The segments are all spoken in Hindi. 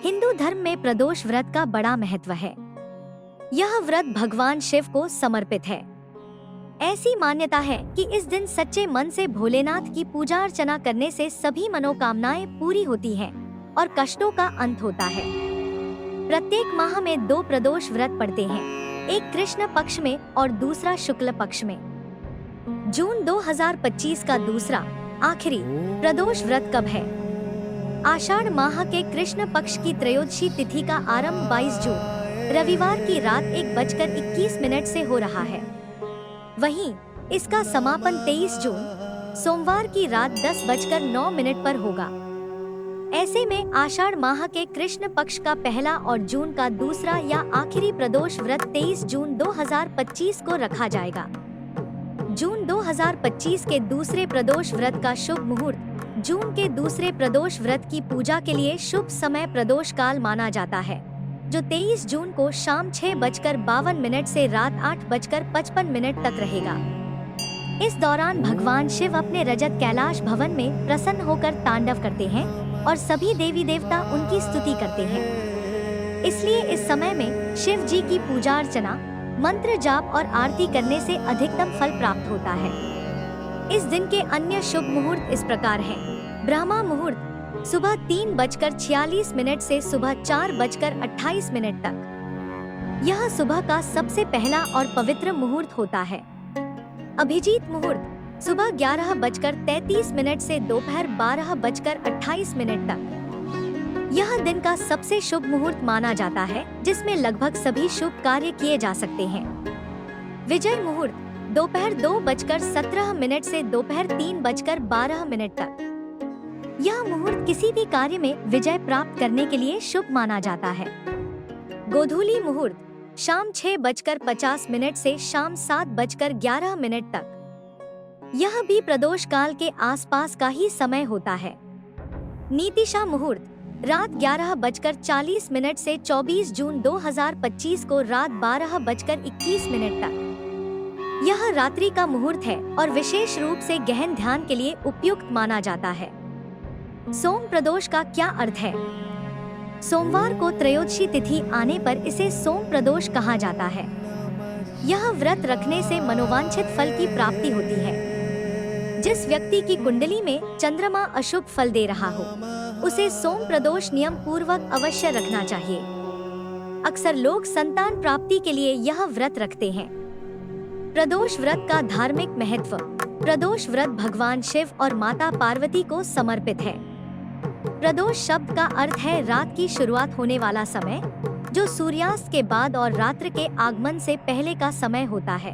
हिंदू धर्म में प्रदोष व्रत का बड़ा महत्व है। यह व्रत भगवान शिव को समर्पित है। ऐसी मान्यता है कि इस दिन सच्चे मन से भोलेनाथ की पूजा अर्चना करने से सभी मनोकामनाएं पूरी होती हैं और कष्टों का अंत होता है। प्रत्येक माह में 2 प्रदोष व्रत पड़ते हैं, एक कृष्ण पक्ष में और दूसरा शुक्ल पक्ष में। जून 2025 का दूसरा आखिरी प्रदोष व्रत कब है? आषाढ़ माह के कृष्ण पक्ष की त्रयोदशी तिथि का आरंभ 22 जून रविवार की रात 1:21 से हो रहा है। वहीं इसका समापन 23 जून सोमवार की रात 10:09 पर होगा। ऐसे में आषाढ़ माह के कृष्ण पक्ष का पहला और जून का दूसरा या आखिरी प्रदोष व्रत 23 जून 2025 को रखा जाएगा। जून 2025 के दूसरे प्रदोष व्रत का शुभ मुहूर्त जून के दूसरे प्रदोष व्रत की पूजा के लिए शुभ समय प्रदोष काल माना जाता है, जो 23 जून को शाम 6:52 से रात 8:55 तक रहेगा। इस दौरान भगवान शिव अपने रजत कैलाश भवन में प्रसन्न होकर तांडव करते हैं और सभी देवी देवता उनकी स्तुति करते हैं। इसलिए इस समय में शिव जी की पूजा अर्चना, मंत्र जाप और आरती करने से अधिकतम फल प्राप्त होता है। इस दिन के अन्य शुभ मुहूर्त इस प्रकार हैं। ब्रह्मा मुहूर्त सुबह 3:46 से सुबह 4:28 तक। यह सुबह का सबसे पहला और पवित्र मुहूर्त होता है। अभिजीत मुहूर्त सुबह 11:33 से दोपहर 12:28 तक। यह दिन का सबसे शुभ मुहूर्त माना जाता है, जिसमें लगभग सभी शुभ कार्य किए जा सकते हैं। विजय मुहूर्त दोपहर 2:17 से दोपहर 3:12 तक। यह मुहूर्त किसी भी कार्य में विजय प्राप्त करने के लिए शुभ माना जाता है। गोधूली मुहूर्त शाम 6:50 से शाम 7:11 तक। यह भी प्रदोष काल के आसपास का ही समय होता है। नीतिशा मुहूर्त रात 11:40 से 24 जून 2025 को रात 12:21 तक। यह रात्रि का मुहूर्त है और विशेष रूप से गहन ध्यान के लिए उपयुक्त माना जाता है। सोम प्रदोष का क्या अर्थ है? सोमवार को त्रयोदशी तिथि आने पर इसे सोम प्रदोष कहा जाता है। यह व्रत रखने से मनोवांछित फल की प्राप्ति होती है। जिस व्यक्ति की कुंडली में चंद्रमा अशुभ फल दे रहा हो, उसे सोम प्रदोष नियम पूर्वक अवश्य रखना चाहिए। अक्सर लोग संतान प्राप्ति के लिए यह व्रत रखते हैं। प्रदोष व्रत का धार्मिक महत्व। प्रदोष व्रत भगवान शिव और माता पार्वती को समर्पित है। प्रदोष शब्द का अर्थ है रात की शुरुआत होने वाला समय, जो सूर्यास्त के बाद और रात्रि के आगमन से पहले का समय होता है।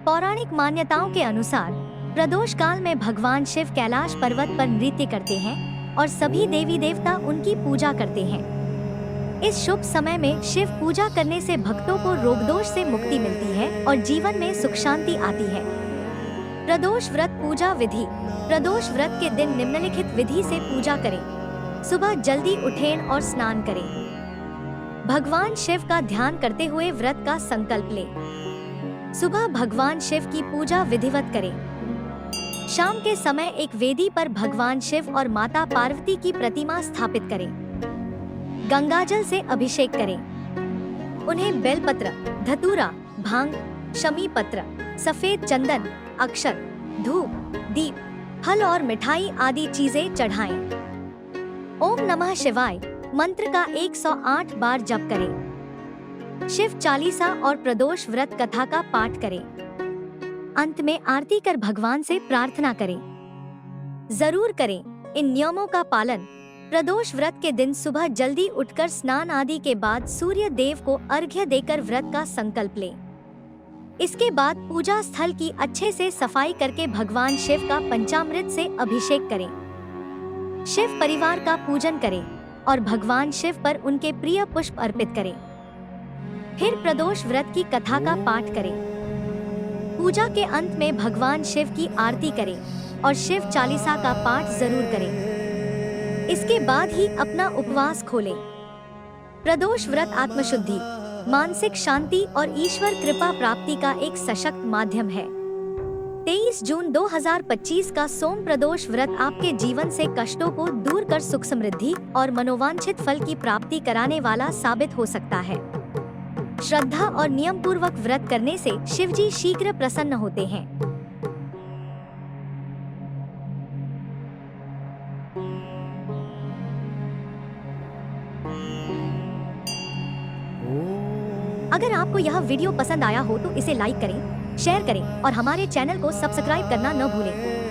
पौराणिक मान्यताओं के अनुसार प्रदोष काल में भगवान शिव कैलाश पर्वत पर नृत्य करते हैं और सभी देवी देवता उनकी पूजा करते हैं। इस शुभ समय में शिव पूजा करने से भक्तों को रोग दोष से मुक्ति मिलती है और जीवन में सुख शांति आती है। प्रदोष व्रत पूजा विधि। प्रदोष व्रत के दिन निम्नलिखित विधि से पूजा करें। सुबह जल्दी उठें और स्नान करें। भगवान शिव का ध्यान करते हुए व्रत का संकल्प लें। सुबह भगवान शिव की पूजा विधिवत करें। शाम के समय एक वेदी पर भगवान शिव और माता पार्वती की प्रतिमा स्थापित करें। गंगाजल से अभिषेक करें। उन्हें बेलपत्र, धतूरा, भांग, शमी पत्र, सफेद चंदन, अक्षत, धूप, दीप, फल और मिठाई आदि चीजें चढ़ाएं। ओम नमः शिवाय मंत्र का 108 बार जप करें। शिव चालीसा और प्रदोष व्रत कथा का पाठ करें। अंत में आरती कर भगवान से प्रार्थना करें। जरूर करें इन नियमों का पालन। प्रदोष व्रत के दिन सुबह जल्दी उठकर स्नान आदि के बाद सूर्य देव को अर्घ्य देकर व्रत का संकल्प लें। इसके बाद पूजा स्थल की अच्छे से सफाई करके भगवान शिव का पंचामृत से अभिषेक करें। शिव परिवार का पूजन करें और भगवान शिव पर उनके प्रिय पुष्प अर्पित करें। फिर प्रदोष व्रत की कथा का पाठ करें। पूजा के अंत में भगवान शिव की आरती करें और शिव चालीसा का पाठ जरूर करें। इसके बाद ही अपना उपवास खोलें। प्रदोष व्रत आत्मशुद्धि, मानसिक शांति और ईश्वर कृपा प्राप्ति का एक सशक्त माध्यम है। 23 जून 2025 का सोम प्रदोष व्रत आपके जीवन से कष्टों को दूर कर सुख समृद्धि और मनोवांछित फल की प्राप्ति कराने वाला साबित हो सकता है। श्रद्धा और नियम पूर्वक व्रत करने से शिवजी शीघ्र प्रसन्न होते हैं। अगर आपको यह वीडियो पसंद आया हो तो इसे लाइक करें, शेयर करें और हमारे चैनल को सब्सक्राइब करना न भूलें।